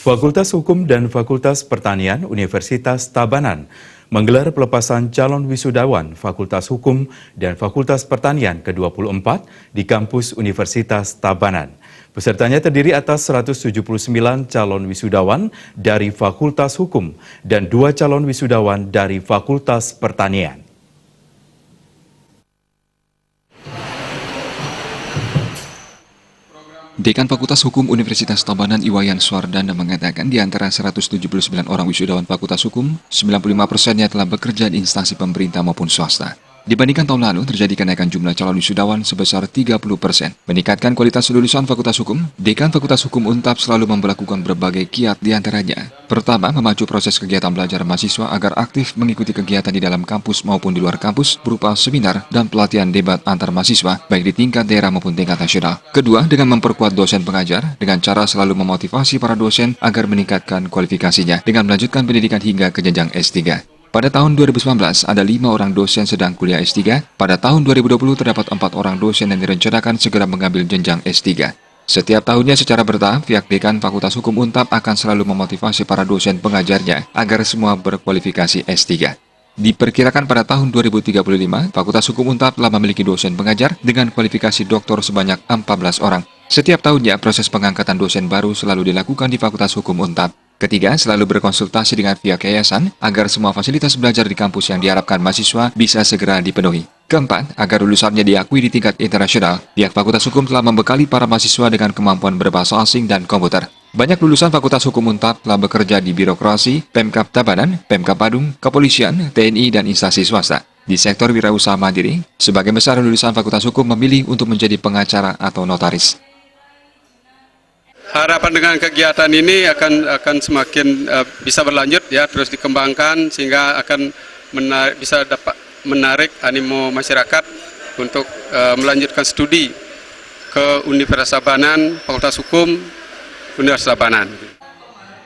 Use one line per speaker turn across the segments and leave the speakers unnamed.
Fakultas Hukum dan Fakultas Pertanian Universitas Tabanan menggelar pelepasan calon wisudawan Fakultas Hukum dan Fakultas Pertanian ke-24 di kampus Universitas Tabanan. Pesertanya terdiri atas 179 calon wisudawan dari Fakultas Hukum dan 2 calon wisudawan dari Fakultas Pertanian.
Dekan Fakultas Hukum Universitas Tabanan Iwayan Suardana mengatakan di antara 179 orang wisudawan Fakultas Hukum, 95%-nya telah bekerja di instansi pemerintah maupun swasta. Dibandingkan tahun lalu, terjadi kenaikan jumlah calon wisudawan sebesar 30%. Meningkatkan kualitas lulusan Fakultas Hukum, Dekan Fakultas Hukum UNTAP selalu memperlakukan berbagai kiat di antaranya. Pertama, memacu proses kegiatan belajar mahasiswa agar aktif mengikuti kegiatan di dalam kampus maupun di luar kampus berupa seminar dan pelatihan debat antar mahasiswa, baik di tingkat daerah maupun tingkat nasional. Kedua, dengan memperkuat dosen pengajar dengan cara selalu memotivasi para dosen agar meningkatkan kualifikasinya dengan melanjutkan pendidikan hingga ke jenjang S3. Pada tahun 2019, ada 5 orang dosen sedang kuliah S3. Pada tahun 2020, terdapat 4 orang dosen yang direncanakan segera mengambil jenjang S3. Setiap tahunnya secara bertahap, pihak Dekan Fakultas Hukum UNTAP akan selalu memotivasi para dosen pengajarnya agar semua berkualifikasi S3. Diperkirakan pada tahun 2035, Fakultas Hukum UNTAP telah memiliki dosen pengajar dengan kualifikasi doktor sebanyak 14 orang. Setiap tahunnya, proses pengangkatan dosen baru selalu dilakukan di Fakultas Hukum UNTAP. Ketiga, selalu berkonsultasi dengan pihak yayasan agar semua fasilitas belajar di kampus yang diharapkan mahasiswa bisa segera dipenuhi. Keempat, agar lulusannya diakui di tingkat internasional, pihak Fakultas Hukum telah membekali para mahasiswa dengan kemampuan berbahasa asing dan komputer. Banyak lulusan Fakultas Hukum UNTAP telah bekerja di birokrasi, Pemkab Tabanan, Pemkab Badung, Kepolisian, TNI, dan instansi swasta. Di sektor wirausaha mandiri, sebagian besar lulusan Fakultas Hukum memilih untuk menjadi pengacara atau notaris.
Harapan dengan kegiatan ini akan semakin bisa berlanjut ya, terus dikembangkan sehingga akan bisa dapat menarik animo masyarakat untuk melanjutkan studi ke Universitas Tabanan, Fakultas Hukum Universitas Tabanan.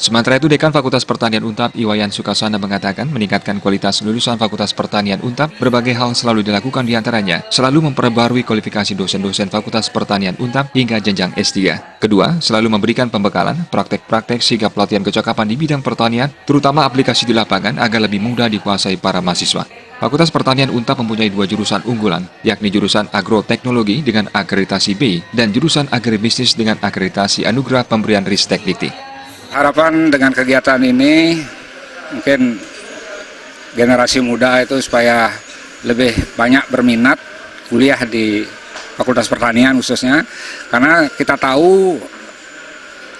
Sementara itu, Dekan Fakultas Pertanian UNTAP Iwayan Sukasana mengatakan meningkatkan kualitas lulusan Fakultas Pertanian UNTAP berbagai hal selalu dilakukan di antaranya, selalu memperbarui kualifikasi dosen-dosen Fakultas Pertanian UNTAP hingga jenjang S3. Kedua, selalu memberikan pembekalan, praktek-praktek hingga pelatihan kecakapan di bidang pertanian, terutama aplikasi di lapangan agar lebih mudah dikuasai para mahasiswa. Fakultas Pertanian UNTAP mempunyai 2 jurusan unggulan, yakni jurusan Agroteknologi dengan akreditasi B dan jurusan Agribisnis dengan akreditasi Anugerah Pemberian Ristek Dikti.
Harapan dengan kegiatan ini mungkin generasi muda itu supaya lebih banyak berminat kuliah di Fakultas Pertanian khususnya, karena kita tahu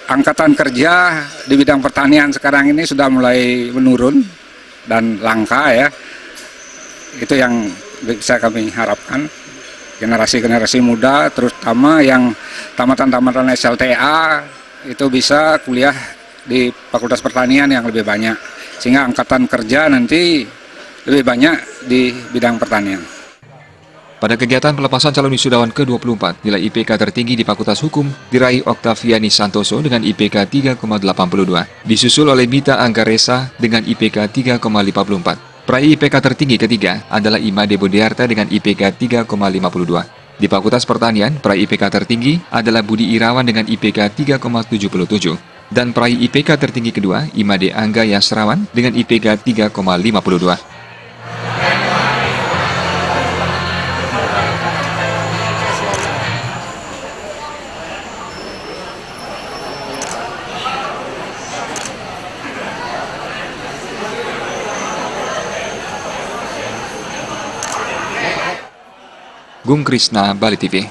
angkatan kerja di bidang pertanian sekarang ini sudah mulai menurun dan langka ya. Itu yang bisa kami harapkan, generasi-generasi muda terutama yang tamatan-tamatan SLTA itu bisa kuliah di Fakultas Pertanian yang lebih banyak, sehingga angkatan kerja nanti lebih banyak di bidang pertanian.
Pada kegiatan pelepasan calon wisudawan ke-24, nilai IPK tertinggi di Fakultas Hukum diraih Oktaviani Santoso dengan IPK 3,82, disusul oleh Mita Anggaresa dengan IPK 3,54. Peraih IPK tertinggi ketiga adalah Imade Budiarta dengan IPK 3,52. Di Fakultas Pertanian, peraih IPK tertinggi adalah Budi Irawan dengan IPK 3,77. Dan peraih IPK tertinggi kedua, Imade Angga Yasrawan dengan IPK 3,52. Gung Krisna, Bali TV.